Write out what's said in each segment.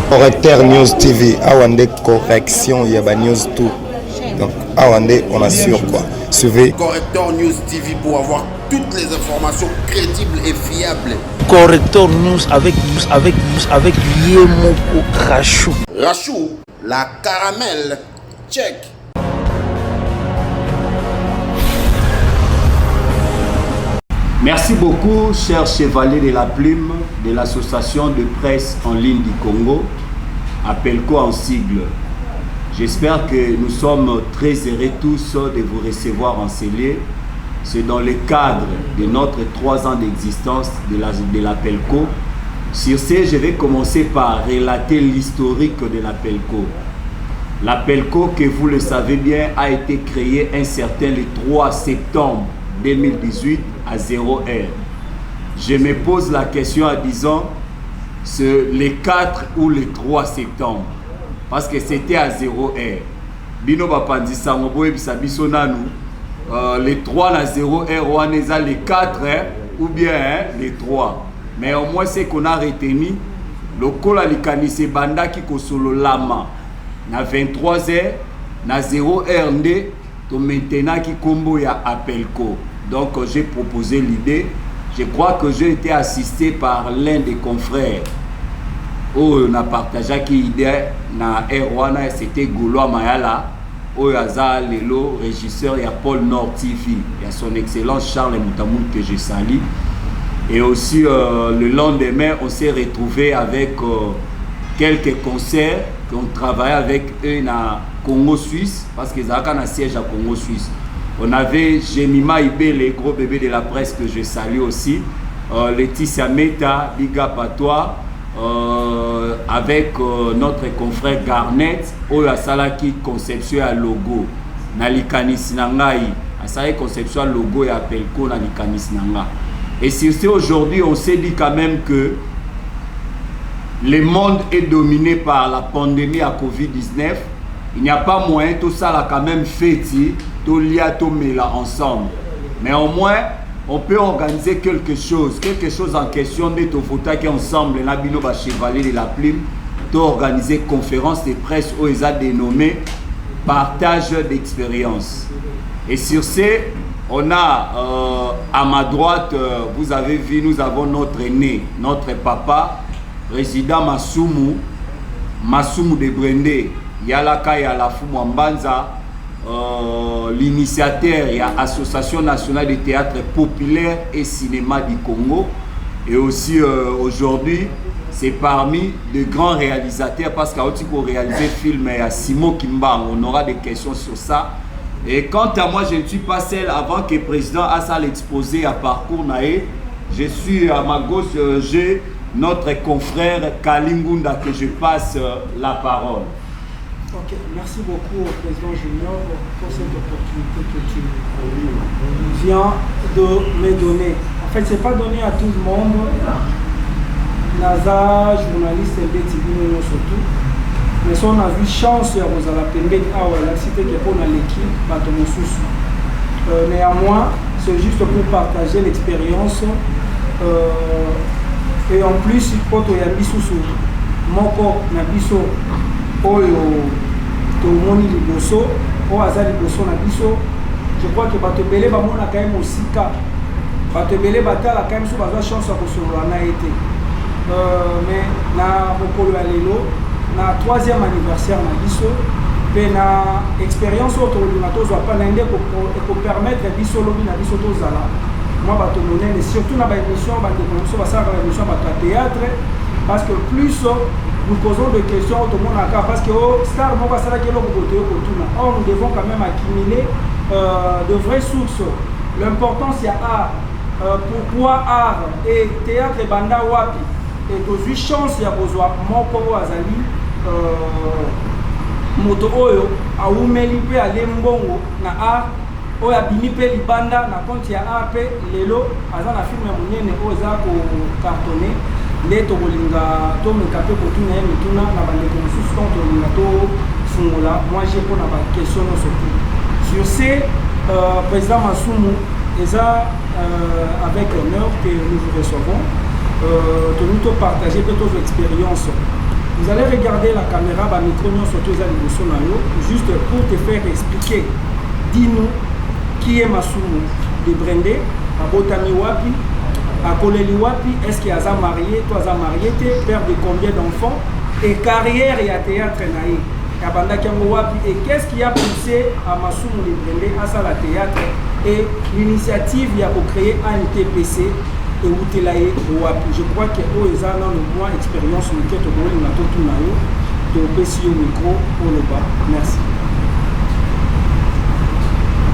Correcteur News TV, Awande correction, il y a News tout. Donc, Awande, on assure quoi. Suivez. Correcteur News TV pour avoir toutes les informations crédibles et fiables. Correcteur News avec Yemoko Rachou. Rachou, la caramel, check. Merci beaucoup, chers chevaliers de la plume de l'association de presse en ligne du Congo, APELCO en sigle. J'espère que nous sommes très heureux tous de vous recevoir en ces lieux. C'est dans le cadre de notre 3 ans d'existence de l'APELCO. Sur ce, je vais commencer par relater l'historique de l'APELCO. L'APELCO, que vous le savez bien, a été créé un certain le 3 septembre 2018 à 0 heure. Je me pose la question à disant c'est le 4 ou le 3 septembre parce que c'était à 0 heure. Bino bapandi sango boye bisabiso nanu le 3 à 0 heure ou aneza le 4 ou bien le 3. Mais au moins c'est qu'on a retenu le kola likanise banda ki kosolo lama na 23 heures na 0 heure nde to maintenant qui combo ya APELCO. Donc j'ai proposé l'idée. Je crois que j'ai été assisté par l'un des confrères. On a partagé qui idée na Erwana, c'était Goulois Mayala. Oyaza Lelo, régisseur, il y a Paul Nord TV. Il y a son excellence Charles Moutamoun que je salue. Et aussi le lendemain, on s'est retrouvé avec quelques concerts qu'on travaillait avec eux na Congo-Suisse, parce qu'ils ont un siège à Congo-Suisse. On avait Jemima Ibé, les gros bébés de la presse que je salue aussi. Laetitia Meta, Big Up à toi. Avec notre confrère Garnet, Oyasala qui conception à logo. Nalikanis Nangai. Asala conception à logo et APELCO Nalikanis Nanga. Et sur ce, aujourd'hui, on s'est dit quand même que le monde est dominé par la pandémie à Covid-19. Il n'y a pas moyen, tout ça là quand même fait, tout lia, tout met là ensemble. Mais au moins, on peut organiser quelque chose en question de tout voter qui ensemble, la bino ba chevalier de la plume, tout organiser conférence de presse où ils ont dénommé partage d'expérience. Et sur ce, on a à ma droite, vous avez vu, nous avons notre aîné, notre papa, président Masumu de Brendé. Yalaka Yalafu Mwambanza, l'initiateur et l'Association nationale de théâtre populaire et cinéma du Congo. Et aussi aujourd'hui, c'est parmi de grands réalisateurs parce qu'à aussi pour réaliser film à Simo Kimba, on aura des questions sur ça. Et quant à moi, je ne suis pas seul avant que le président Assal l'exposé à parcours naé. Je suis à ma gauche, j'ai notre confrère Kalingunda que je passe la parole. Ok, merci beaucoup au président Junior pour cette opportunité que tu viens de me donner. En fait, ce n'est pas donné à tout le monde. Naza, journaliste et BTV surtout. Mais si on a vu chance à la Pembeni, la cité qui est pour l'équipe, néanmoins, c'est juste pour partager l'expérience. Et en plus, quand il y a Bissou, Moko, Nabiso, Oyo, Tomoni Liboso, Oaza Liboso Nabiso, je crois que Batebele Bamona quand même aussi cas. Batebele Batala quand même sous la chance à Kosolo a été. Mais na Mokolo Alelo, na 3e anniversaire Nabiso, et na expérience autour de la Tozo pas l'indé pour permettre Biso Lobi Nabiso Tozala. Moi, Batomonen et surtout dans l'émission, Batomonen, ça va l'émission de théâtre, parce que plus nous posons des questions au monde parce que Star nous devons quand même accumuler de vraies sources. L'importance il y a art. Pourquoi art et théâtre et banda wapi et aux chance il y a besoin mon poro azali moto oyo a umeli pe ale mbongo na art oya bimi pe libanda na compte ya art pe lelo azana film munene oza ko cartonner les tolinga to mekape ko tuna ye mituna na bandeko mosusu to tolinga to fungola. Moi j'ai pour na question surtout sur ces président Masumu avec l'honneur que nous vous recevons nous partager peut-être vos expériences Vous allez regarder la caméra, bah, micro surtout juste pour te faire expliquer. Dis-nous qui est Masumu de Brendé, à Botami Wapi, à Koleli Wapi, est-ce qu'il y a marié, toi as marié, père de combien d'enfants, et carrière et à théâtre naïe. Et qu'est-ce qui a poussé à Masumu de Brendé à ça la théâtre et l'initiative il y a pour créer un TPC et Outelaye Wapi. Je crois que eux ont dans le mois expérience le quête au Boli Nato Tunayo de OPC au micro pour le bas. Merci.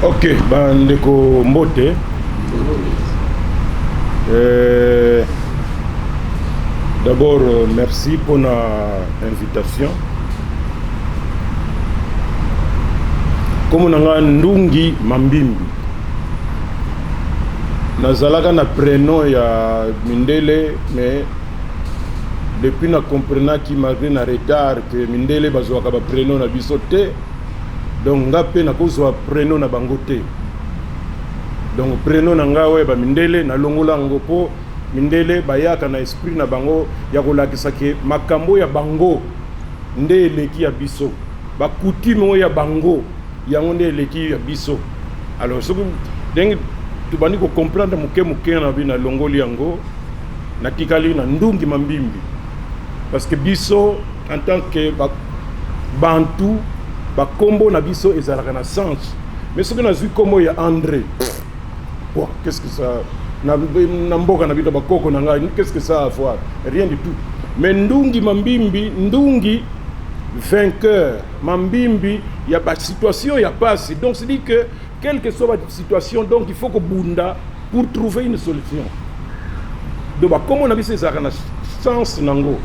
Ok, Bandeko Mbote. D'abord, merci pour l'invitation. Comme on a Ndungi Mambimbi, nazalaka na prénom ya Mindele, mais depuis na comprenant qui malgré na retard que Mindele bazwaka ba prénom na bisote, donc ngape na kozwa prénom na bangote. Donc prénom na ngawe ba Mindele na longola ngopo Mindele bayaka na esprit na bango ya kolakisa ke makambo ya bango nde eleki ya biso ba coutume ya bango yango nde eleki ya biso. Alors ce que donc tu bandi ko comprendre muke na bina longoli yango na tikali na Ndungi Mambimbi parce que biso en tant que bantu ba kombo na biso ezalaka na sens mais ce que na zui kombo ya André wow, qu'est-ce que ça na mboka na bito ba koko na ngai qu'est-ce que ça a à voir? Rien du tout. Mais Ndungi Mambimbi, Ndungi vainqueur, Mambimbi, il y a pas de situation, il y a pas. Donc c'est dit que quelle que soit la situation, donc il faut que Bunda pour trouver une solution. Donc comme on a vu ces arènes sens nango.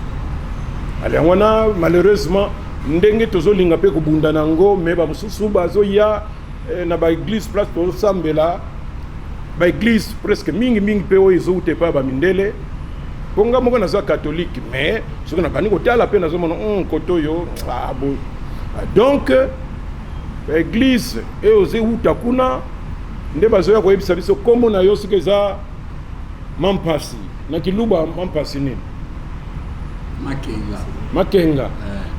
Allez on a malheureusement ndenge tozo linga pe ko Bunda nango mais ba mususu bazo ya na ba église place to sambela ba église presque mingi pe o izoute pa ba Mindele. Ponga moko naza catholique mais ce qu'on a pas ni côté la peine nazo mona koto yo ah bon. Donc église et osé utakuna nde bazo ya ko yebisa biso komo na yo sikeza mampasi na kiluba mampasi ni makenga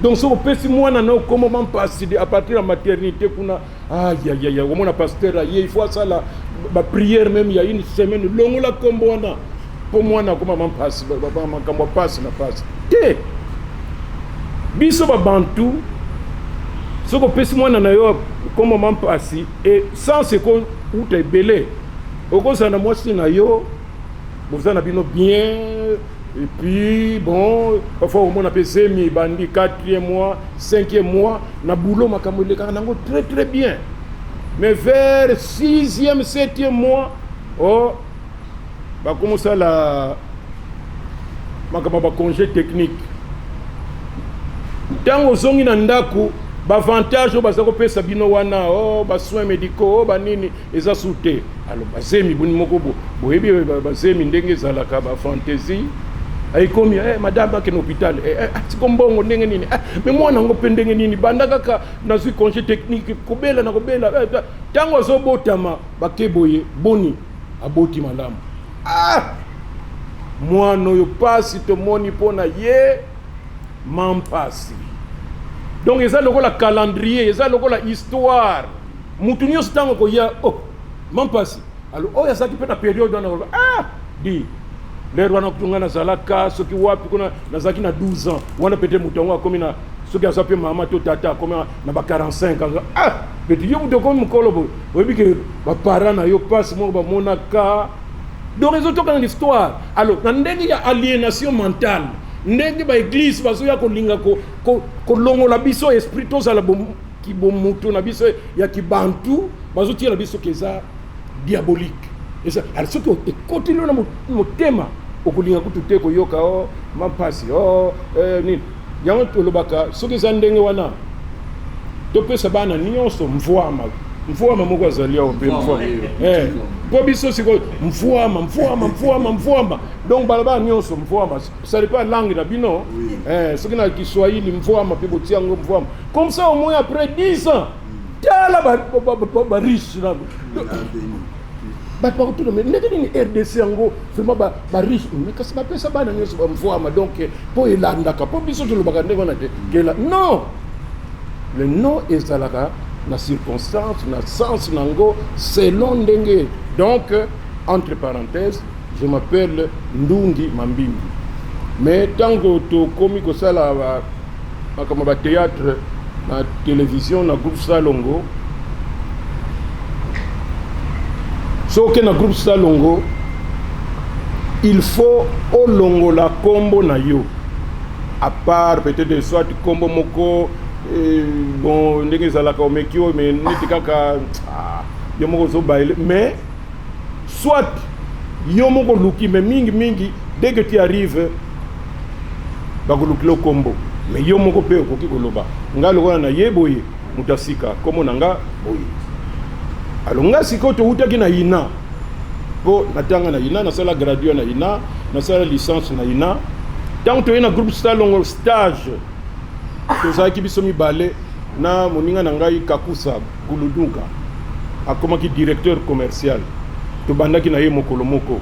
donc so pesi mwana na komo mampasi à partir de la maternité kuna ya au mona pasteur il faut ça la prière même il y a une semaine longo la kombo na pour mwana koma mampasi baba makambo passe na passe te biso ba bantu soko pesi mwana na yo comme mampasi et sans ce qu'on ou te belé okoza na mwasi na yo bozana bino bien et puis bon parfois on a pesé mi bandi 4e mois 5e mois na boulot makambo le kana ngo très très bien mais vers 6e 7e mois oh bah comment ça la makambo ba congé technique tango zongi na ndako ba avantage o bazako pesa bino wana oh ba soins médicaux ba nini eza souté alors bazemi buni moko boyebi bazemi ndenge zalaka ba fantaisie ay komi madame ba ke hôpital sikombongo ndenge nini mais mwana ngo pendenge nini banda kaka na zui congé technique kobela na kobela tango zo botama ba keboye boni aboti malamu mwana yo pasi to moni pona ye mampasi. Donc ils ont le calendrier, ils ont le histoire. Moutounio stango ko ya mampasi. Alors ya ça qui peut la période dans di les wana kutunga na zalaka soki wapi kuna nazaki na 12 ans. Wana pete mutongo comme na soki asape mama to tata comme na ba 45 ans. Petit yo muto comme mukolobo. Obi ke ba parents na yo passe mo ba monaka. Donc ils ont tout dans l'histoire. Alors ndenge ya aliénation mentale. Ndenge ba église bazo ya kolinga ko longo la biso esprit to za la ki bomuto na biso ya ki bantu bazo tia la biso keza diabolique. Et ça alors ce que continue na motema okulinga kutute ko yoka mampasi ni yango to lobaka so ke za ndenge wana to pesa bana nyonso mvwama moko azalia ope mvwama po biso siko mvwama donc balaba nyonso mvwama ça n'est pas langue na bino ce qui na Kiswahili mvwama pe botiango mvwama comme ça au moins après 10 ans tala ba riche là ba partout mais ndenge ni RDC ngo vraiment ba riche mais kasi ba pesa bana nyoso ba mvoama donc po elanda ka po biso to lobaka ndenge na te kela non le non ezalaka na circonstance na sens nango selon ndenge donc entre parenthèses je m'appelle Ndungi Mambimbi mais tango to komi ko sala ba comme ba théâtre na télévision na groupe Salongo soki na groupe Salongo il faut olongo la combo na yo à part peut-être soit combo moko bon ndenge ezalaka omekio mais neti kaka yo moko ozobaile mais soit yo moko luki mais mingi dès que tu arrives bakolukila combo mais yo moko pe okoki koloba nga lokola na ye boye mutasika komo na nga boye alors nga siko to utaki na ina po natanga na ina nasala gradué na ina nasala licence na ina tant to ina groupe Salongo stage to zaki biso mibale na moninga na ngai Kakusa Guludunga akomaki directeur commercial to bandaki na ye mokolo moko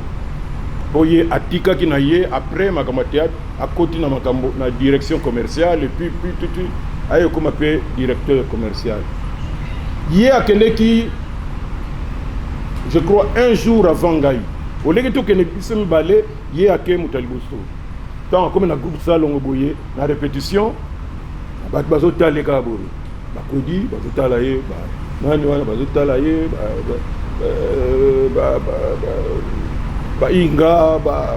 boye atika ki na ye après makamba théâtre akoti na makambo na direction commerciale et puis tout ayo comme appelé directeur commercial ye akende ki je crois un jour avant ngai au lieu que to kene biso mibale ye ake mutaliboso tant comme na groupe Salongo boye na répétition ba bazo taleka boye ba kodi bazo talaye ba nani wana bazo talaye ba inga ba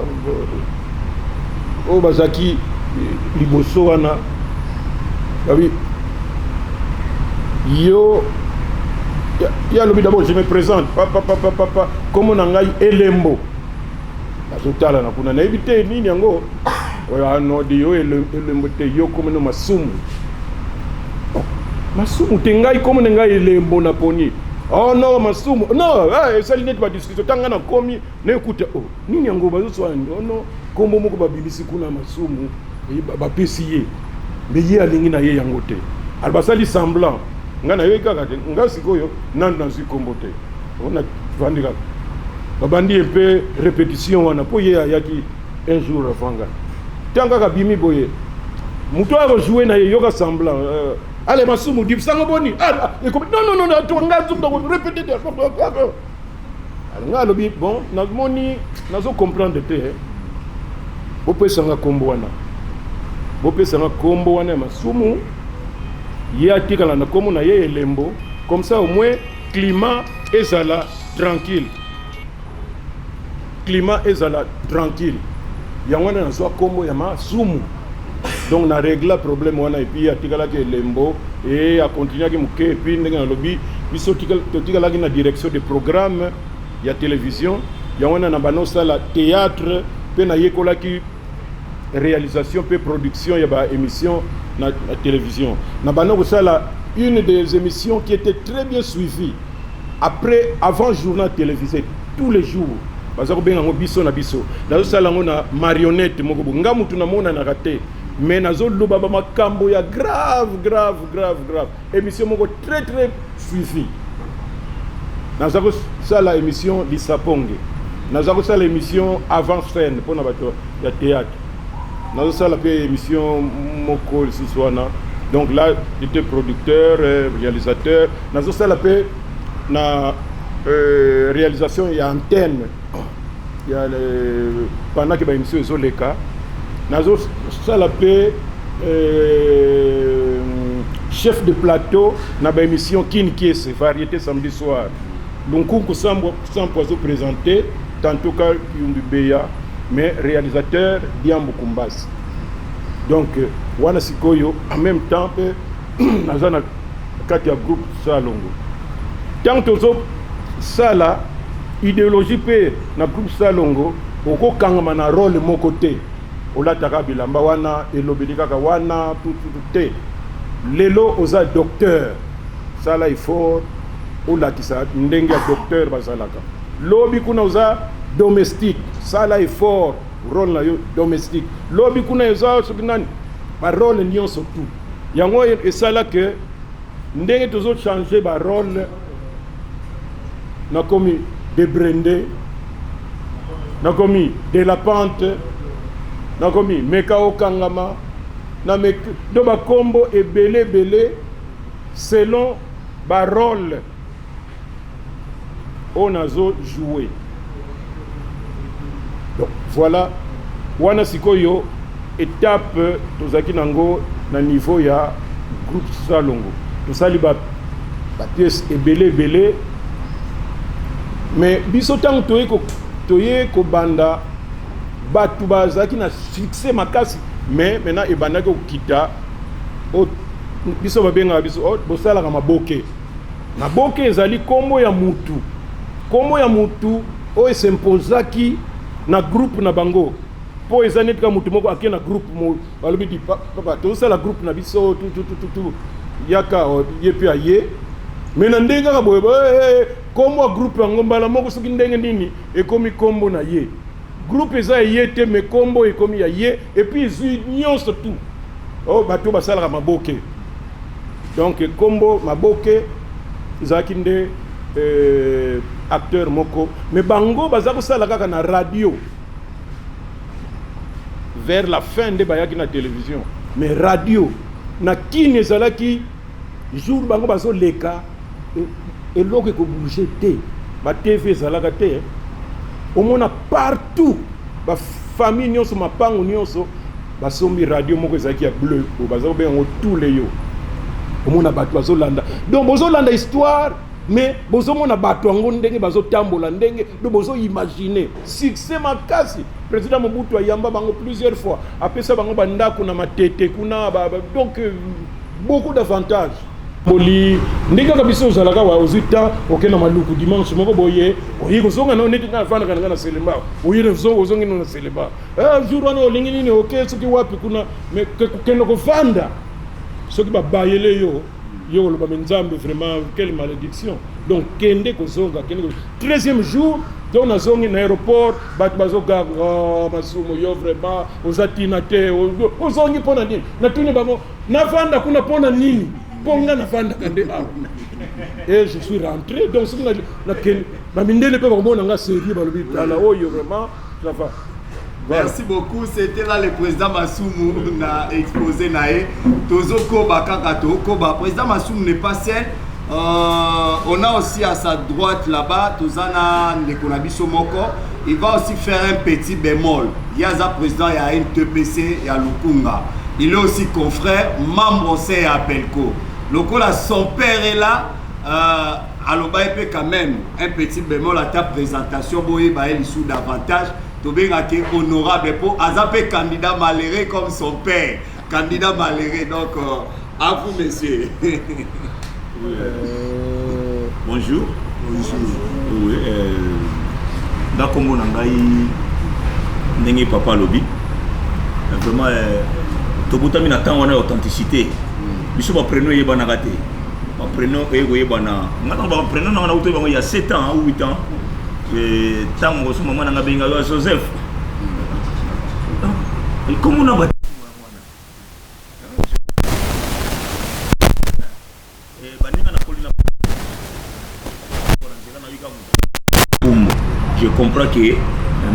o bazaki liboso wana babi yo ya lobi d'abord je me présente papa comme na ngai elembo bazotala na kuna na ebite nini yango oya no di yo elembo te yo comme no masumu te ngai comme ngai elembo na poni oh non masumu non ça l'inet pas discussion tanga na komi na écoute oh nini yango bazo no kombo moko babibisi kuna masumu ba pesiye mais ye alingi na ye yango te albasali semblant ngana yo kaka te nga sikoyo nan na zu kombo te ona vandika babandi un peu répétition wana po ye yaki un jour avant nga tanga ka bimi boye muto a jouer na ye yoka semblant allez masumu dip sango boni non to nga zum do répéter de nga lobi bon na moni nazo comprendre te bo pesa nga kombo wana masumu ye atikala na komo na ye elembo comme ça au moins climat ezala tranquille yango na so kombo ya masumu donc na régler problème wana et puis atikala ke elembo et a continuer ki muke et puis ndenge na lobi biso tikala ki na direction de programme ya télévision yango na bano sala théâtre pe na yekola ki réalisation pe production ya ba émission na télévision na bano sala une des émissions qui était très bien suivie avant journal télévisé tous les jours parce que benga ngo biso na sala ngo na marionnette moko nga mutu na mona na raté mais nazo loba ba makambo ya grave émission moko très suivie nazo sala émission Lisaponge nazo sala émission avant scène pour na bato ya théâtre nazo sala pe émission moko suswana donc là j'étais producteur réalisateur nazo sala pe na réalisation ya antenne ya pendant que ba émission ezoleka nazo sala pe chef de plateau na ba émission Kinkiese variété samedi soir donc Kunku Sambo poiseau présenté tantôt ka Yumbibeya mais réalisateur Diambo Kumbasi donc wana sikoyo en même temps pe nazana kati ya groupe Salongo tant tozo sala idéologie pe na groupe Salongo oko kangama na rôle moko te olataka bilamba wana elobelika wana tout te lelo oza docteur sala effort olakisa ndenge ya docteur bazalaka lobi kuna oza domestique sala effort rôle na yo domestique lobi kuna oza sokinani ba rôle nyonso tout yango esala que ndenge tozo changer ba rôle na komi de Brendé, nakomi de la Pente, nakomi Mekao Kangama, do ba combo et belé selon ba rôle on a joué. Donc voilà, wana sikoyo étape tozaki nango na niveau ya groupe Salongo. Tosali ba pièce et belé mais biso tant toye ko banda batu bazaki na succès makasi mais maintenant ebanda ko kita o biso babenga biso bosala kama maboke ezali kombo ya mutu o esempozaki na groupe na bango po ezani tika mutu moko akena groupe mo balobi di papa tosala groupe na biso tu yaka yepi aye mais na ndenge ka boye kombo groupe yango mbala moko soki ndenge nini ekomi kombo na ye groupe eza ye te mais kombo ekomi ya ye et puis izwi nyonso tout bato basalaka maboke donc kombo maboke ezalaki nde acteur moko mais bango baza kosala kaka na radio vers la fin nde bayaki na télévision mais radio na kini ezalaki jour bango bazoleka eloko ekobouge te ba TV ezalaka te omona partout ba famille nyonso mapango nyonso basombi radio moko ezalaki ya bleu bazobenga tous les yo omona bato bazolanda donc bozolanda histoire mais bozomona bato yango ndenge bazotambola ndenge donc bozoimagine succès makasi président Mobutu ayamba bango plusieurs fois apesa bango bandako na matete kuna donc beaucoup d'avantages Boli ndinga kabisa uzalaka wa uzita okena maluku dimanche moko boye oyi kozonga na neti na fana kana selemba oyi ozonga na selemba jour wana olingi nini okay soki wapi kuna me keno ko vanda soki ba bayele yo lo ba nzambe vraiment quelle malédiction donc kende kozonga kende 13e jour donc na zongi na aéroport bat bazoga masumo yo vraiment ozatina te ozongi pona nini na tuni bango na vanda kuna pona nini Ponga na fanda kande awa. Et je suis rentré donc ce na ken ba mindele pe ba mona nga série ba lobi tala oyo vraiment ça va. Merci beaucoup, c'était là le président Massoumou na exposé nae tozoko bakaka toko ba président Massoumou n'est pas seul. On a aussi à sa droite là-bas Tozana Nekonabiso Moko, il va aussi faire un petit bémol. Il y a un président, il y a un TPC, il y a Lukunga. Il est aussi confrère, membre aussi à Pelko. Lokola, son père est là. Alors, il peut quand même un petit bémol à ta présentation. Il va y sous davantage. Tobéga qui est honorable pour Azapé candidat malheureux comme son père. Candidat malheureux. Donc, à vous, messieurs. Bonjour. Bonjour. Oui. D'accord, mon angai n'engue papa lobby. Vraiment. Tobutami na temps on a authenticité. Biso ba prénom yeba na raté. Ba prénom yeba na. Ngana ba prénom na auto il y a 7 ans ou 8 ans. Et tant mo so maman na benga Joseph. Et comment on a battu je comprends que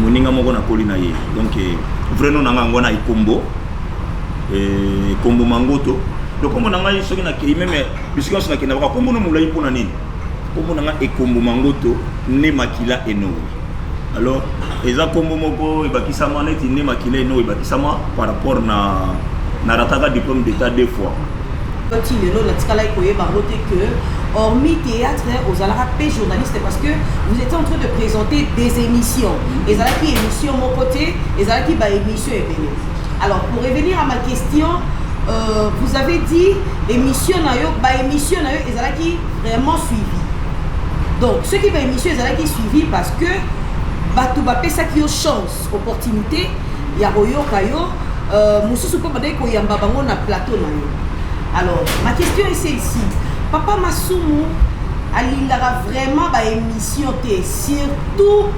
moninga moko na kolina ye. Donc vraiment na ngona ikombo. Kombo mangoto donc comme on a eu ce qui n'a qui même puisqu'on s'en a qui n'a pas comme on nous l'a eu pour nani comme on a et kombo mangoto ne makila eno alors eza kombo moko e bakisa maneti ne makila eno e bakisa ma par rapport na rataka diplôme d'état deux fois quand il est là la tikala ikoye barote que hormis théâtre aux alarapés journalistes parce que vous étiez en train de présenter des émissions et ça qui émission mon côté et ça qui ba émission est béné. Alors, pour revenir à ma question, vous avez dit émission nayo, émission nayo, ils qui vraiment suivi. Donc, ceux qui va émission, ils qui suivi parce que tout va ça qui a chance, opportunité, il y a royo kayo, mususu ko badai ko yamba bango na plateau nayo. Alors, ma question est celle-ci. Papa Massoumou alingara vraiment ba émission té surtout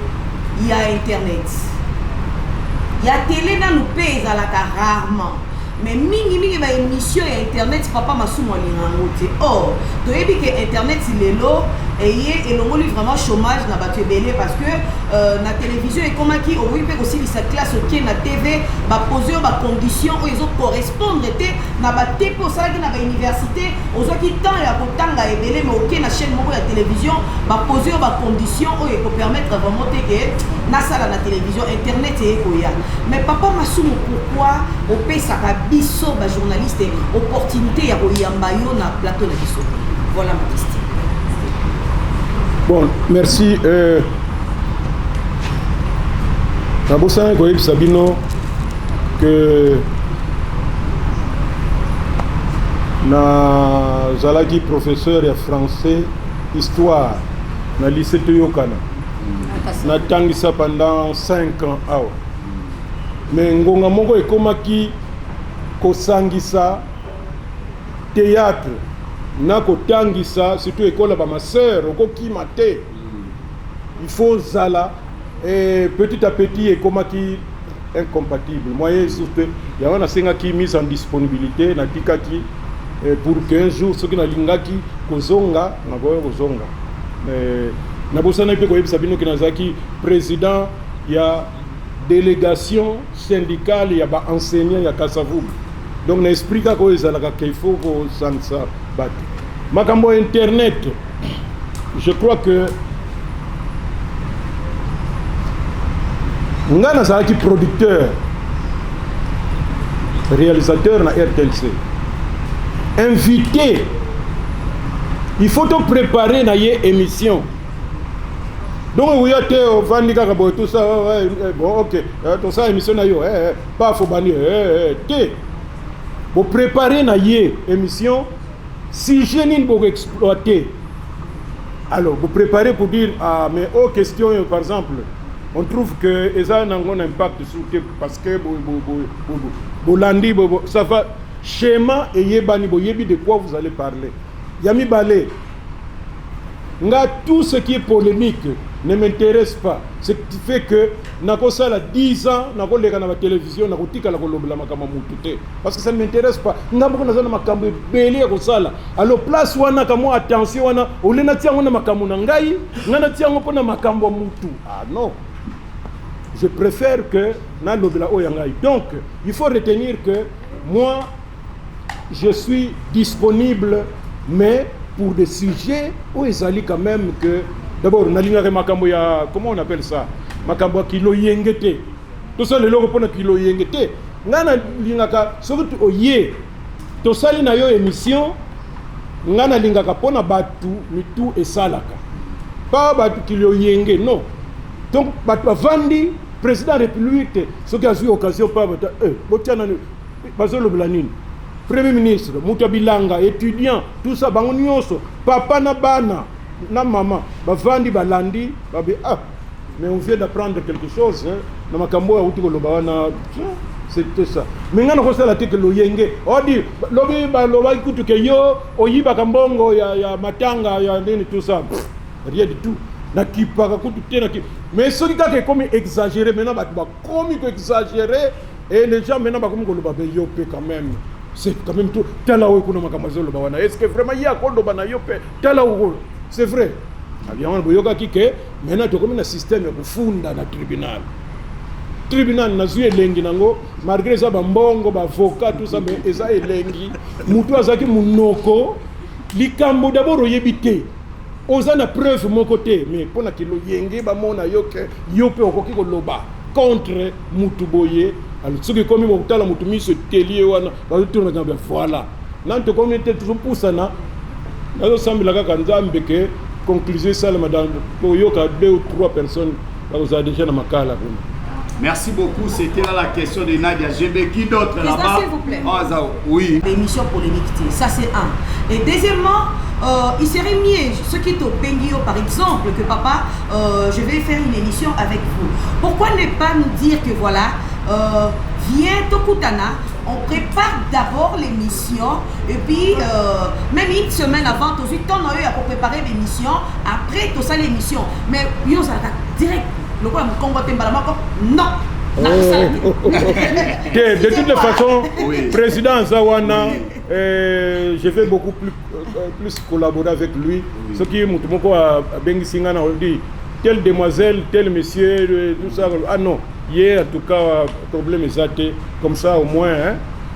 il y a internet. Il y a télé dans nous pays à la rarement. Mais mingi ba émission et internet papa Massoumou alinga ngote. Or, to yebi que internet il est là et l'on lui vraiment chômage na bato belé parce que na télévision et comment qui oui peut aussi sa classe qui na TV ba poser ba condition où ils ont correspondre était na ba té pour ça na ba université aux qui temps ya kotanga et belé mais OK na chaîne moko ya télévision ba poser ba condition où il peut permettre vraiment que na sala na télévision internet et koya mais papa Masumu pourquoi au pesa ka biso ba journaliste opportunité ya koyamba yo na plateau na biso voilà ma question. Bon, merci. Nabosa Goïb Sabino que na zalaki professeur de français histoire na lycée Toyokana. Na tangisa pendant 5 ans. Mais ngonga moko ekomaki kosangisa théâtre na kotangisa surtout école ba ma sœur okoki maté il faut zala et petit à petit ekomaki incompatible moyen surtout ya wana senga ki mise en disponibilité na tikaki pour 15 jours ce qui na lingaki kozonga na boyo kozonga na bosana pe ko yebisa bino ki nazaki président ya délégation syndicale ya ba enseignant ya Kasavubu. Donc na explique ko ezalaka qu'il faut ko sansa bat makambo internet. Je crois que ngana zaki producteur réalisateur na RTLC invité il faut te préparer na ye émission. Donc oui te vandi kaka bo tout ça bon OK tout ça émission na yo pas faut bannir te pour préparer na ye émission si je n'ai pas exploité alors vous préparez pour dire ah mais aux questions par exemple on trouve que ça a un impact sur parce que bolandi ça va schéma et yebani boyebi de quoi vous allez parler yami balé nga tout ce qui est polémique ne m'intéresse pas. Ce qui fait que nako sala 10 ans nako leka na télévision nako tika la kolobela makamba mutute parce que ça ne m'intéresse pas. Ngambo na zana makambo belé ko sala. Alors place wana kamo attention wana olena tiango na makambo na ngai ngana tiango pona makambo mutu. Ah non. Je préfère que na lobela oyangai. Donc, il faut retenir que moi je suis disponible mais pour des sujets où ils allaient quand même que d'abord nalinga makambo ya comment on appelle ça makambo kilo yengete tout ça le logo pona kilo yengete ngana lingaka surtout oye to sali na yo émission ngana lingaka pona batu mitu esalaka pas batu kilo yenge non donc batu vandi président de la République ce qui a eu occasion pas botiana bazolo blanine premier ministre Mutabilanga étudiant tout ça bango nyonso papa na bana na maman bavandi balandi babi mais on vient d'apprendre quelque chose na makambo ya uti koloba wana c'était ça mais ngana ko sala teke lo yenge odi lobi ba loba ikutu ke yo oyiba kambongo ya matanga ya nini tout ça rien du tout na kipaka kutu tena ki mais ce qui est comme exagéré maintenant ba comme exagéré et les gens maintenant ba comme koloba be yo pe quand même c'est quand même tout tala o kuna makamazolo ba wana est-ce que vraiment il y a kondo bana yo pe tala o c'est vrai. Abiyaman boyoka kike maintenant to comme un système ya kufunda na tribunal. Tribunal na zuye lengi nango malgré ça ba mbongo ba avocat tout ça mais eza elengi mutu azaki munoko likambo d'abord oyebité. Oza na preuve mon côté mais pona kilo yenge ba mona yoke yope okoki ko loba contre mutu boye alors ce qui comme motala mutu miso telier wana ba tourner dans voilà. Nan to communauté toujours poussana nazo sambila kaka nzambe ke conclusion ça madame pour yoka 2 ou 3 personnes vous avez déjà dans makala. Merci beaucoup, c'était là la question de Nadia GB. Qui d'autre là-bas? S'il vous plaît. Oui. L'émission polémique, ça c'est un. Et deuxièmement, il serait mieux, ce qui est au Pengio par exemple, que papa, je vais faire une émission avec vous. Pourquoi ne pas nous dire que voilà, viens Tokutana, on prépare d'abord l'émission et puis même une semaine avant, tout de suite, on a eu à préparer l'émission, après tout ça l'émission. Mais nous ça direct. Le quoi Congo Tembalama non. De toutes les façons, président Zawana je vais beaucoup plus collaborer avec lui. Ce qui est mon a Bengisingana, on dit telle demoiselle, tel monsieur, tout ça. Ah non, hier en tout cas, problème est zaté, comme ça au moins. Hein?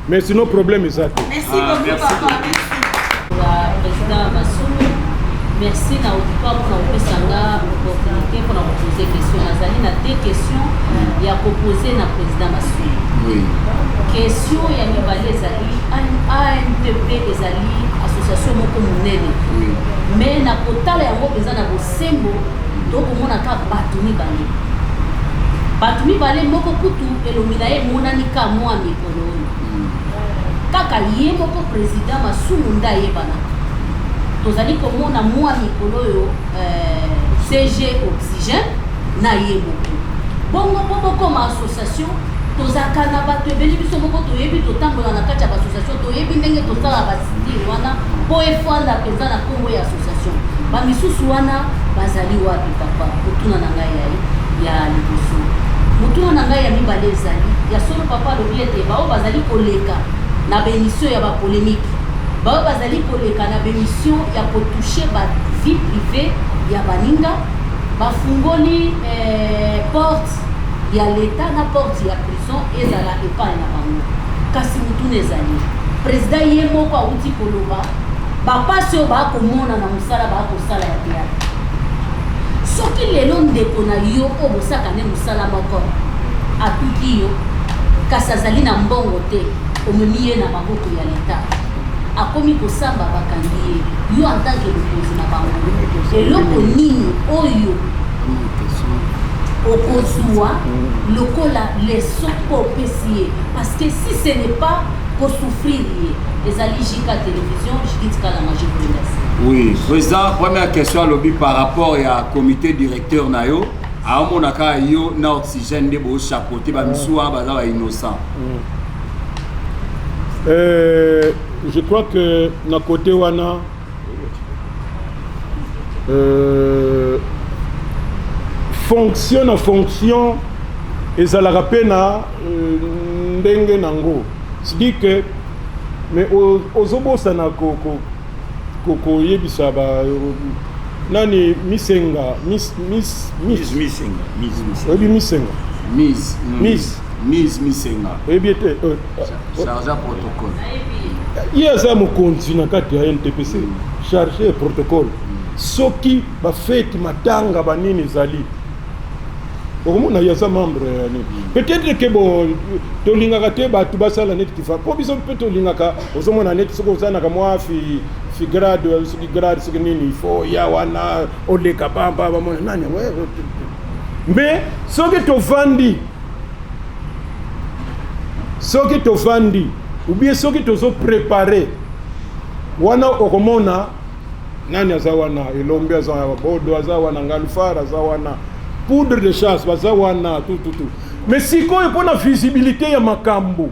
Mais sinon, problème est zaté. Merci beaucoup, papa. Merci. Président Massoumou, merci na auditoire pour nous faire l'opportunité pour nous poser des questions. Nazali na deux questions il y a proposé na président Massoumou. Oui. Question ya mibale ezali ANTP ezali association moko monene. Oui. Mais na kotala yango eza na bosembo tokomona ka bato mibale. Bato mibale moko kutu elobi na ye monani ka mwa mikolo oyo. Kaka ye moko président Massoumou nda yebana. Tozali komona mwa mikolo oyo CG Oxygène na ye moko. Bongo comme association tozaka na bato ebeli biso moko toyebi totambola na kati ya association toyebi ndenge tosala basitiri wana po efanda mpenza na kombo ya association bamisusu wana bazali wapi papa motuna na ngai ya liboso motuna na ngai ya mibale ezali ya solo papa alobi ete bao bazali koleka na bémission ya bapolémike bao bazali koleka na bémission ya kotouche bavie privé ya baninga bafungoli porte ya l'État na porte ya prison ezala epai na bango kasi mutuna ezali président ye moko auti koloba bapasi oyo bakomona na mosala bakosala ya théâtre soki lelo ndeko na yo oyo bosaka nde mosala moko atuki yo kasi azali na mbongo te omemi ye na maboko ya l'État akomi kosamba bakangi ye yo en tant que mokonzi na bango eloko nini oyo okozwa lokola leçon pour pesier parce que si ce n'est pas pour souffrir ezali Jika télévision Jika la magie pour merci. Oui, président, première question à lobby par rapport à comité directeur nayo a monaka yo na oxygène de bo chapeauté ba misuwa ba innocent. Je crois que na côté wana fonction na fonction ezalaka pe na ndenge nango c'est-à-dire que mais ozobosana koyebisa ba nani misenga misenga ebiete chargeur protocole ye aza mokonzi na kati ya NTPC chargé protocole soki bafeti matanga banini ezali okomona yaza membre yani peut-être que bon tolingaka te bato basala neti kifa po biso mpe tolingaka ozomona neti soki ozanaka mwa fi grade soki grade soki nini ifo ya wana oleka pamba bamona nani mais soki tovandi ou bien soki tozoprépare wana okomona nani aza wana elombe aza wana bodo aza wana ngalufara aza wana poudre de chasse baza wana tout mais sikoyo mpona visibilité ya makambo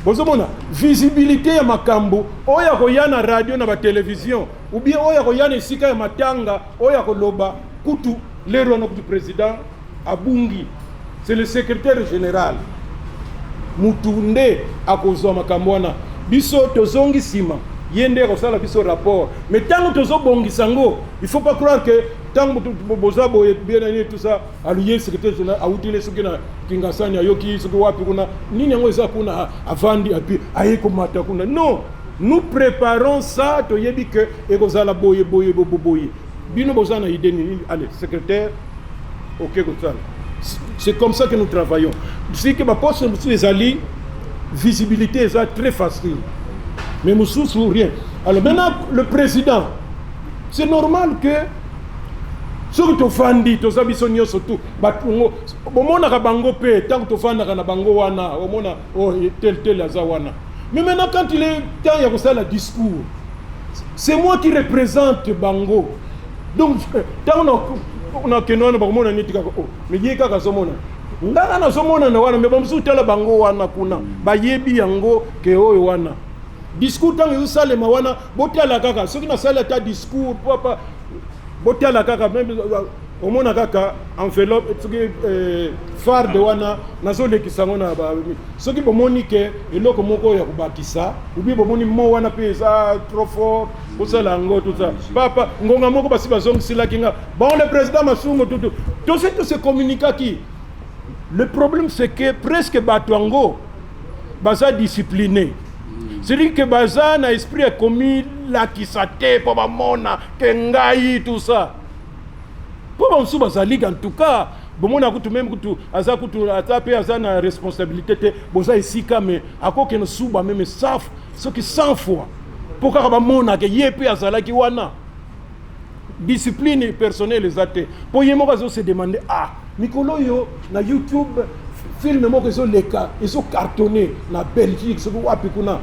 bozomona visibilité ya makambo oyo akoya na radio na batelevizio ou bien oyo akoya na esika ya matanga oyo akoloba kutu lero wana kutu président abungi c'est le secrétaire général mutu nde akozwa makambo wana biso tozongi nsima ye nde akosala biso rapport mais ntango tozobongisa ngo il faut pas croire que tango boza boye bien nani tout ça aluye secrétaire général autile soki na kingasani ayoki soki wapi kuna nini yango eza kuna avandi api aye komata kuna non nous préparons ça toyebi que ekozala boye bino boza na idée nini allez secrétaire OK kosala c'est comme ça que nous travaillons si que ba poste les alliés visibilité est très facile mais mususu rien alors maintenant le président c'est normal que soki tofandi toza biso nyonso tu batungo bomonaka bango pe tant que tofandaka na bango wana omona oh tel aza wana mais maintenant quand il est temps ya kosala discours c'est moi qui représente bango donc tant on a kenona bakomona niti kaka oh mais ye kaka somona ngaka na somona na wana mais bamusu tala bango wana kuna bayebi yango ke oyo wana discours tant que salema wana botala kaka soki na sala ta discours papa botala kaka même omona kaka enveloppe soki farde wana nazolekisa ngo na soki bomoni ke eloko moko ya kobakisa ubi bomoni mo wana mpe eza trop fort kosala yango tout ça papa ngonga moko basi bazongisilaki nga bon le président Masungu tout se communiquaki. Le problème c'est que presque bato yango baza discipliné. C'est-à-dire que baza na esprit a commis la kisate po bamona kengai tout ça. Po bamsu bazali en tout cas bomona kutu même kutu aza kutu atape aza na responsabilité te boza isika mais akoke no suba même saf ce qui 100 fois pour ka bamona ke yepe azala ki wana discipline personnelle ezate po yemo bazo se demander mikolo yo na YouTube film moko ezo leka ezo cartonné na Belgique ce ko wapi kuna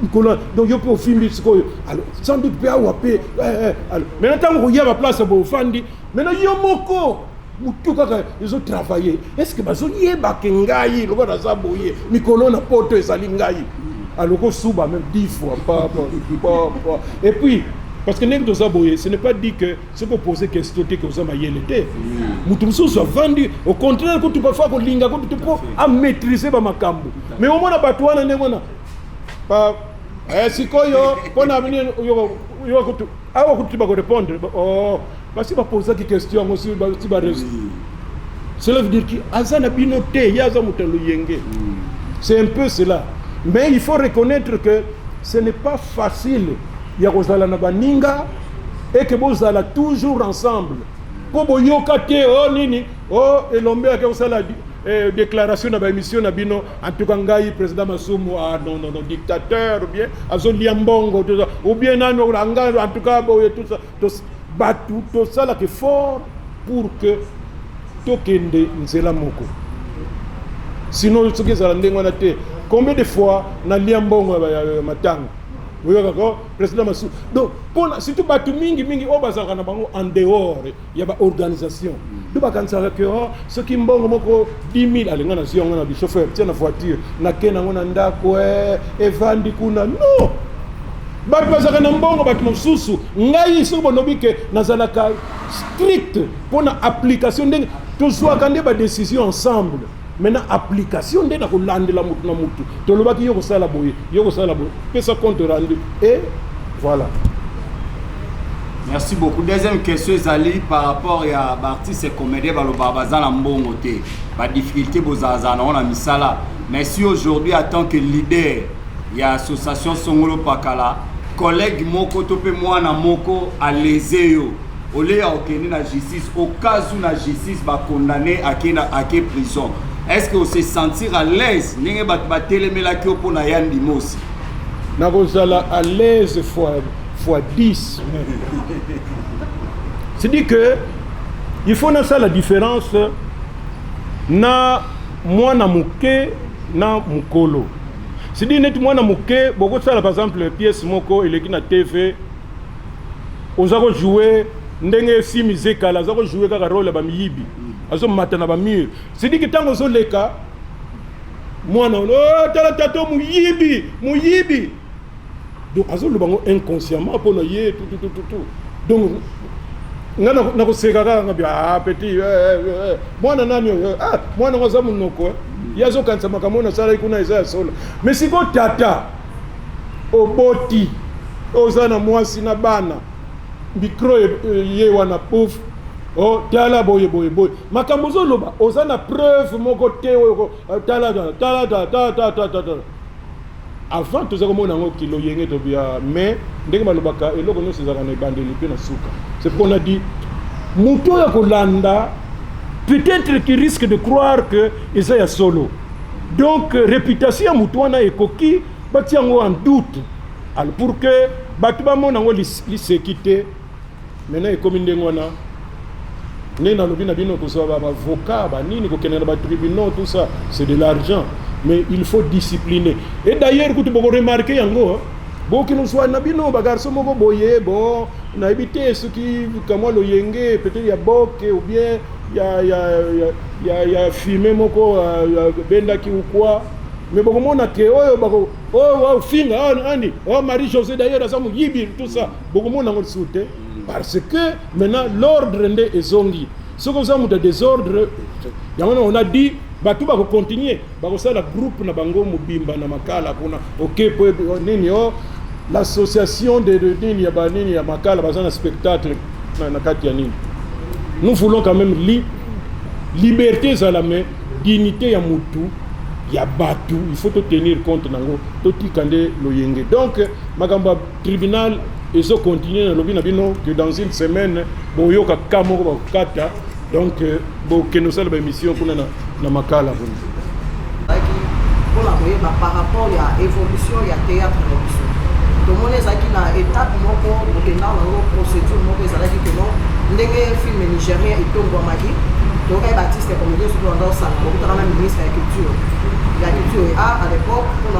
mikolo donc yo pe film siko alors sans doute pe awape alors mais ntango ko yaba place bo fandi mais yo moko mutu kaka ezo travailler est-ce que bazo yeba ke ngai loko na zaboye mikolo na poto ezali ngai alors ko suba même 10 fois pas et puis parce que ce n'est pas dit que ce qu'on pose question que vous avez été. Nous sommes vendus. Au contraire, quand tu peux faire linga, quand tu peux maîtriser ma cambo. Mais au moins, batouana ne mona. Pas. Si quoi yo, on a venu yo tu vas répondre. Oh, parce que pas poser des questions aussi, tu vas rester. Cela veut dire que azana binoté, yaza mutalo yenge. C'est un peu cela. Mais il faut reconnaître que ce n'est pas facile. Il y a na baninga et que bozala toujours ensemble. Pour boyoka te oh nini oh elombe ke osala déclaration na ba émission na bino en tout cas ngai président Masumu non dictateur ou bien azolia mbongo tout ça ou bien nano ranga en tout cas tout ça batu tout ça là que fort pour que tokende nzela moko. Sinon ce que ça ndengwa na te combien de fois na lia mbongo ya matanga. Oui, d'accord, président Massou. Donc, si tu bats mingi, on va en dehors, il y a une organisation. Tu vas penser que ceux qui m'ont 10 000, allez, on a des chauffeurs, tiens la voiture, on a ndako, et vandi kuna. Non! Bat bazaka na mbongo bat mosusu ngai so bonobi ke nazalaka strict pour na application ndenge tozwa kande ba décision ensemble. Maintenant, application de la Hollande, la mutu na mutu. To loba ki yoko sala boye, pesa compte rendu. Et voilà. Merci beaucoup. Deuxième question, Zali, par rapport à l'artiste et comédien, le Babazan en bon côté. Pas de difficulté, Bozazan, on a mis ça là. Mais si aujourd'hui, en tant que leader, il y a l'association Songolo Pakala, collègue Moko, Tope Moana Moko, à l'Ezeo. Au lieu de la justice, au cas où la justice va condamner à quelle prison. Est-ce que vous se sentir à l'aise? N'est-ce pas pour na yandi mosi? Nagozala à l'aise fois 10. C'est-à-dire que il faut na ça la différence na moi na muke na mukolo. C'est-à-dire net moi na muke, beaucoup ça par exemple pièce moko et na TV. Aux avons joué ndenge si mizeka la zako jouer kaka rôle ba miyibi azo matana ba mur c'est dit que tango zo leka mwana tala tato muyibi donc azo le bango inconsciemment pour na ye tout donc ngana na ko seka kaka nga petit mwana nani mwana waza munoko yazo kansa makamona sala ikuna isa solo mais si ko tata oboti ozana mwasi na bana micro ye wana pouf oh tala boye makambozo loba ozana preuve moko te tala avant tout ça comme on a un kilo yenge to bia mais ndenge malobaka eloko no sezaka na bandeli pe na suka c'est pourquoi on a dit muto ya kolanda peut-être qu'il risque de croire que eza ya solo donc réputation muto wana ekoki batiango en doute alors pour que batuba mona ngo li sécurité maintenant et comme ndengwana nena lobina bino ko so ba avocat ba nini ko kenela ba tribunal tout ça c'est de l'argent mais il faut discipliner et d'ailleurs que tu peux remarquer yango boki no soit na bino ba garçon moko boye bon na éviter ce qui comme le yenge peut-être ya boke ou bien ya fumer moko benda ki ou quoi mais beaucoup mona ke finga ani Marie-Josée d'ailleurs ça yibi tout ça beaucoup mona ngol souté parce que maintenant l'ordre ndé ezongi Ce que vous avez désordre, on a dit, tout va continuer. Ça la groupe na bango mubimba na makala kuna OK pour nini l'association de nini ya makala bazana spectacle na kati ya nini. Nous voulons quand même liberté za la main, dignité ya mutu, ya batu, il faut tenir compte nango, to tikande loyenge. Donc magamba tribunal et so continuer na lobi na bino que dans une semaine boyoka kamoko bakata. Donc que nous avons une mission pour na makala par rapport à l'évolution du théâtre. Tout le monde est na étape moko dans la procédure moko ezalaki que non ndenge film nigérien etongwamaki tokai Baptiste comédien sur dans ça okutana na ministre ya culture et à l'époque on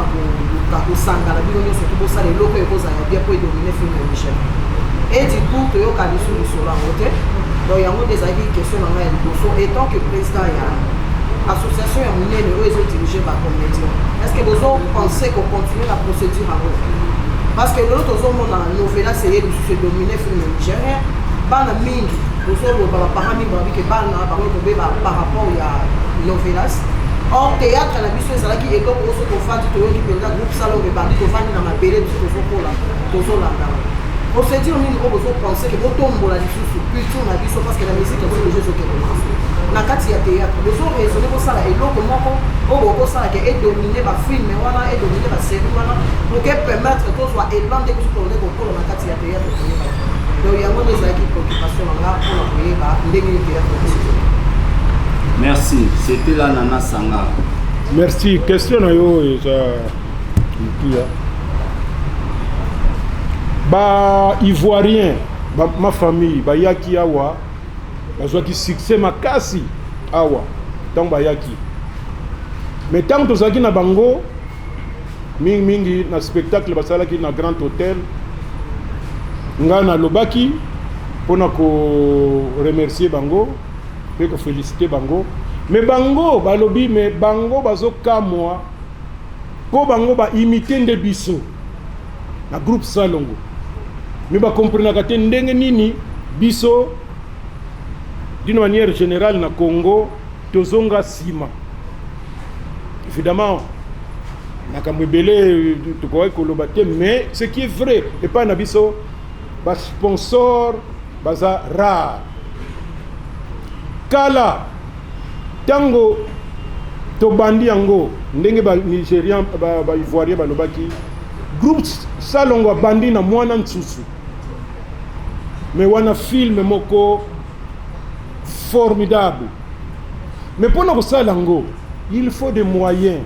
a kusanga la bino surtout pour ça les locaux ekozala bien pour dominer film nigérien et du coup toyoka lisu lisolo yango te. Donc il y a des questions dans la et tant que président il y a l'association est dirigée par comédien. Est-ce que vous pensez qu'on continue la procédure à vous? Parce que l'autre monde dans la novella c'est de se dominer le film nigérien. Par rapport à novelas. Or théâtre la mission c'est là qui est donc aussi pour faire du groupe salon de bandits pour faire dans ma belle procédure nini oyo bozopense ke botombola lisusu culture na biso parce que la musique est déjà ce qu'elle commence na kati ya théâtre bozoraisonne kosala eloko moko oyo bokosalaka edomine bafilme wana edomine basérie wana pour que permettre tozwa élan ndenge soki kokola na kati ya théâtre koyeba donc yango nde ezalaki préoccupation nanga mpona koyeba ndenge théâtre. Merci, c'était la Nana Sanga. Merci, question na yo eza mkia ba ivoirien ma famille ba yaki awa bazwa ki succès makasi awa tant ba yaki mais tant to zaki na bango mingi na spectacle basalaki na Grand Hôtel nga na lobaki pona ko remercier bango pe ko féliciter bango mais bango balobi mais bango bazokamwa po bango ba imiter nde biso na groupe Salongo. Mais ba comprenaka te ndenge nini biso d'une manière générale na Congo tozonga sima. Évidemment nakambo belé tokoy koloba te mais ce qui est vrai et pas na biso ba sponsor baza rare. Kala tango to bandi yango ndenge ba Nigérian ba Ivoirien ba lobaki groupe Salongo bandi na mwana nsusu. Mais wana film moko formidable. Mais pour nous salango, il faut des moyens.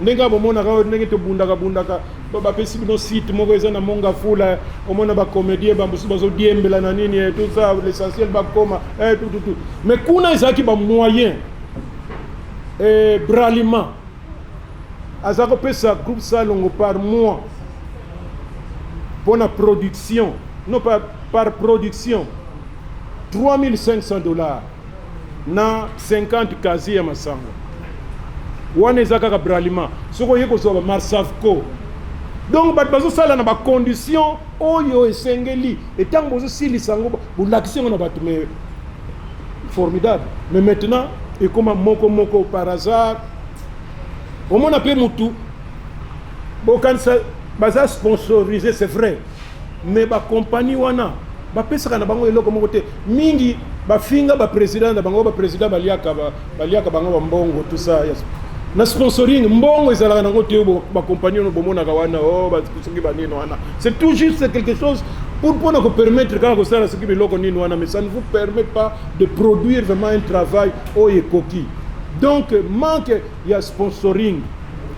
Nenga bomona ka ndenge to bundaka ba pesi no site moko eza na monga fula omona ba comédien ba mbusu bazo diembela na nini tout ça l'essentiel ba koma tout. Mais kuna ezaki ba moyen bralima azako pesa groupe Salongo par mois pour la production, non pas par production, $3,500 na 50 casiers à Massango. Wane zaka bralima, soko yeko so Marsavco. Donc bazo sala na ba condition oyo esengeli et tant bozo sili sango bu l'action na batu mais formidable. Mais maintenant et comme moko par hasard au moins appelé mutu bon quand ça baza sponsorisé c'est vrai. Mais ba compagnie wana ba pesa na bango eloko moko te mingi ba finga ba président na bango ba président baliaka bango mbongo tout ça na sponsoring mbongo ezala na ngote ba compagnie no bomona ka wana ba kusungi ba nino wana c'est tout juste quelque chose pour nous permettre quand ça ce qui beloko nino wana mais ça ne vous permet pas de produire vraiment un travail au coquille. Donc manque il y a sponsoring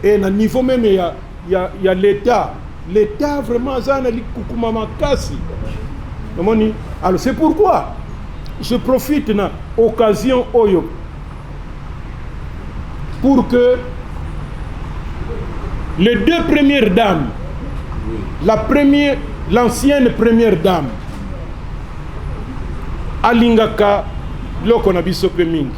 et na niveau même il y a l'État vraiment zana likukuma makasi. Alors c'est pourquoi je profite de l'occasion oyo pour que les deux premières dames, l'ancienne première dame alingaka loko na biso pe mingi.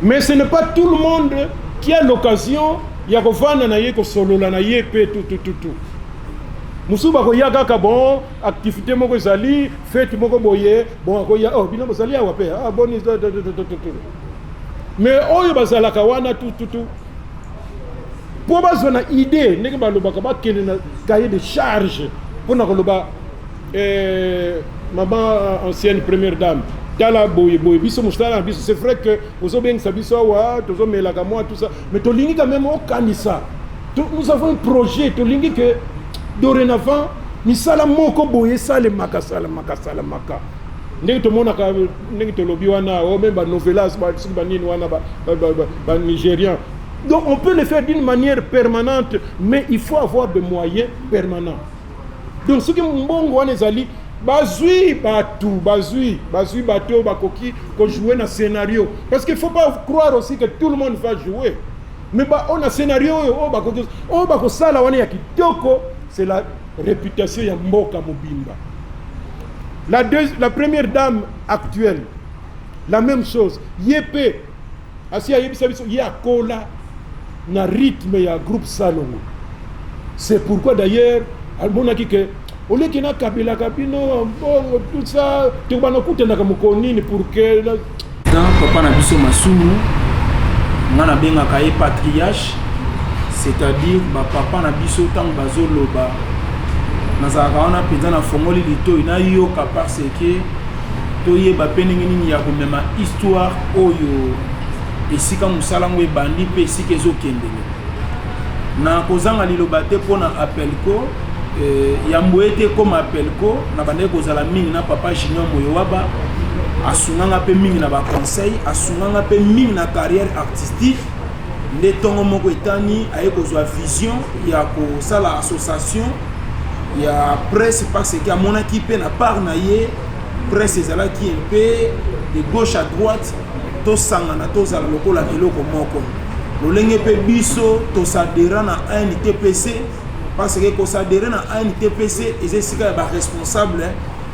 Mais ce n'est pas tout le monde qui a l'occasion ya kovanda na ye ko solola na ye pe tout. musu bakoya kaka bon activité moko ezali fête moko boye bon akoya oh bino bozali awa pe ah boni mais oyo bazalaka wana tout pour bazwa na idée ndenge balobaka bakende na cahier de charge mpona koloba maman ancienne première dame tala boye biso mosala biso c'est vrai que ozobengisa biso awa tozomelaka moi tout ça mais tolingi quand même okanisa nous avons un projet tolingi que dorénavant misala moko boye salemaka ndenge tomonaka ndenge tolobi wana o même banovelas soki banini wana banigérien. Donc on peut le faire d'une manière permanente, mais il faut avoir des moyens permanents. Donc ce qui mbongo wana ezali bazui bateau bakoki ko jouer na scénario, parce qu'il faut pas croire aussi que tout le monde va jouer. Mais on a scénario bako sala wana ya kitoko, c'est la réputation ya mboka mobimba. La première dame actuelle, la même chose. Yepé, asi ayebisa biso yakola na rythme ya groupe Salongo. C'est pourquoi d'ailleurs almonaki que ole kina kabila kabino bongo tout ça tu bana kutenda ka mokonini pour que dans papa na biso masumu ngana benga ka patriarche, c'est-à-dire ba papa na biso tang bazoloba nazaka wana penza na fongoli lito ina yoka parce que toyeba peningi nini ya komema histoire oyo esika musala ngo ebandi pe esika ezokendele na kozanga liloba te pona appelko yamboete comme appelko na bande kozala mingi na papa Junior Moyowaba asunganga pe mingi na ba conseil asunganga pe mingi na carrière artistique nde tongo moko etani aye kozwa vision ya kosala association ya presse parce que amonaki pe na part na ye presse ezalaki un peu de gauche à droite tosangana tozala lokola eloko moko lolenge pe biso tosadera na ANTPC parce que kosadera na ANTPC ezesika ya ba responsable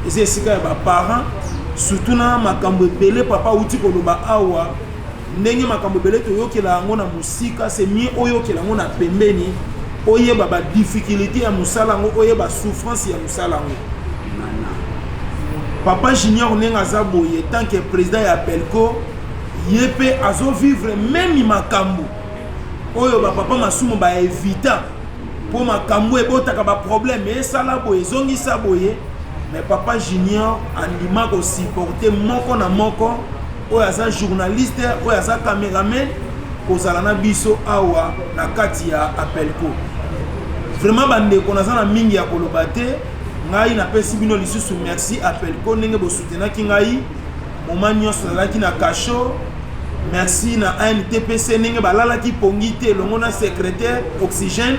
ezesika ya ba parents surtout na makambo ebele papa uti koloba awa ndenge makambo ebele toyokela yango na musika c'est mieux oyokela yango na pembeni oyeba ba difficulté ya musala yango oyeba souffrance ya musala yango. Papa Junior nenga zaboye tant que président ya Pelco yepe azo vivre même makambo oyo ba papa masumu ba évita pour makambo ebotaka ba problème et sala boye zongi sa boye mais papa Junior andima ko supporter moko na moko oyo aza journaliste oyo aza cameraman kozala na biso awa na kati ya Pelco. Vraiment bande konaza na mingi ya koloba te ngai na pesi bino lisusu merci Pelco ndenge bo soutenaki ngai moment nyonso nazalaki na kasho. Merci na ANTPC ndenge balalaki pongi te longo na secrétaire oxygène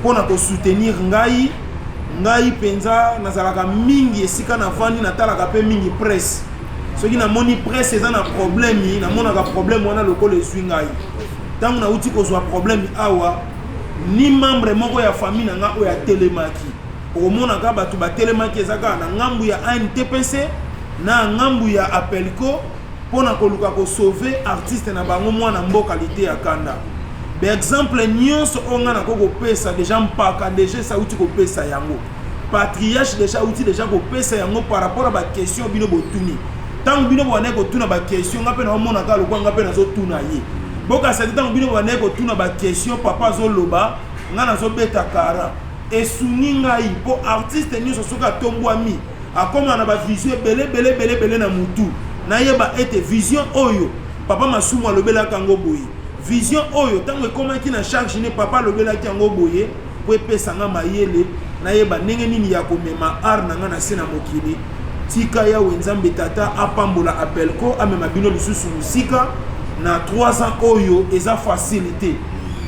pour na ko soutenir ngai penza nazalaka mingi esika na vandi natalaka pe mingi presse soki na moni presse eza na problème na monaka problème wana lokolo ezwi ngai tango na uti kozwa problème awa ni membre moko ya famille na nga oya telemaki omonaka bato batelemaki ezaka na ngambu ya ANTPC na ngambu ya Pelco pona koluka ko sauver artiste na bango mwana mboka lité ya kanda. Par exemple nyonso onga na ko pesa déjà mpaka déjà ça uti ko pesa yango patriarche déjà uti déjà ko pesa yango par rapport à ba question bino botuni tant bino bwana ko tuna ba question ngape na mona ka lokwa ngape na zo tuna ye boka sa tant bino bwana ko tuna ba question papa zo loba ngana zo beta kara esuni ngai po artiste nyonso soka tombwami akoma na ba vision belé na mutu na yeba ete vision oyo papa masumu alobela kango boye vision oyo tango ekomaki na charge ne papa alobela kango boye po epesa nga mayele na yeba ndenge nini ya komema art na nga na sena mokili tika ya wenzambe tata apambola Pelco amema bino lisusu musika na 3 ans oyo eza facilité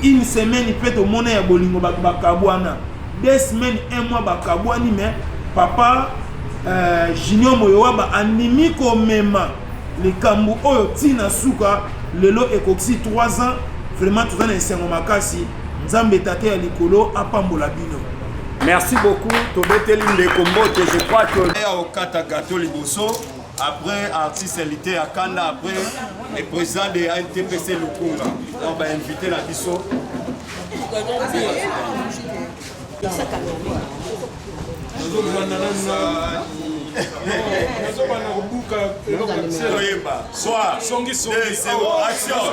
une semaine peut au mona ya bolingo bakabwana 2 semaines 1 mois bakabwani mais papa Junior Moyowaba animi komema le kambu oyo tina suka lelo ekoksi 3 ans vraiment tout ça na sengo makasi nzambe tata ya likolo apambola bino. Merci beaucoup tobeteli ndeko mbote je crois que au kata gâteau liboso après artiste élité à Kanda après le président de ANTPC Lukunga on va inviter la biso Soit, songi, action.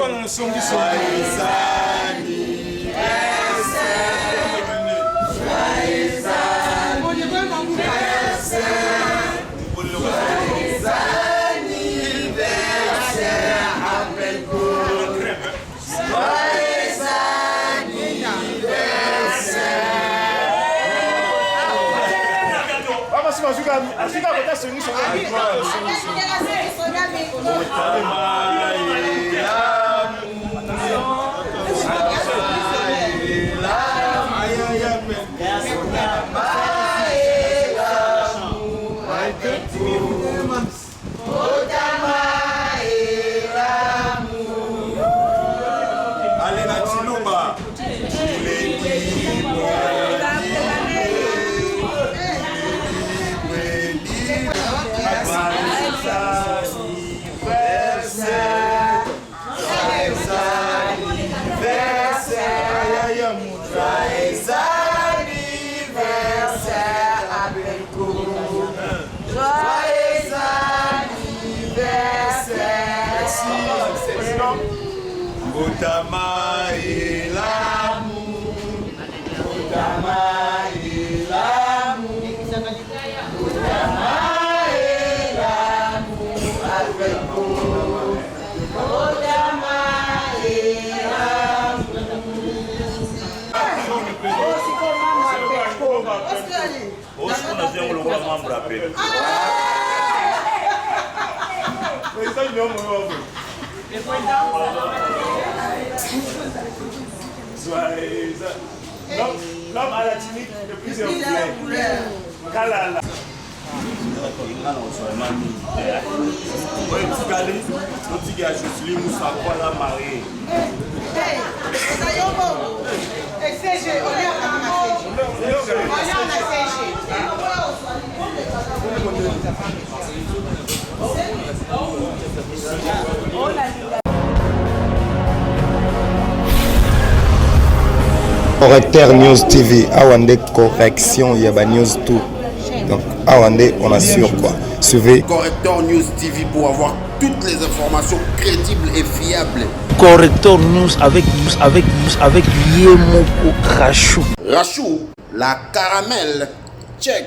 Allez, na Chilumba. Botama et l'amour, Botama et l'amour, Botama et l'amour avec vous, Botama et l'amour. L'homme à la tunique de plusieurs couleurs. Kalala. Correcteur News TV, Awande correction, il y a news tout. Donc, Awande, on assure quoi. Suivez. Correcteur News TV pour avoir toutes les informations crédibles et fiables. Correcteur News avec Yemoko Rachou. Rachou, la caramel, check.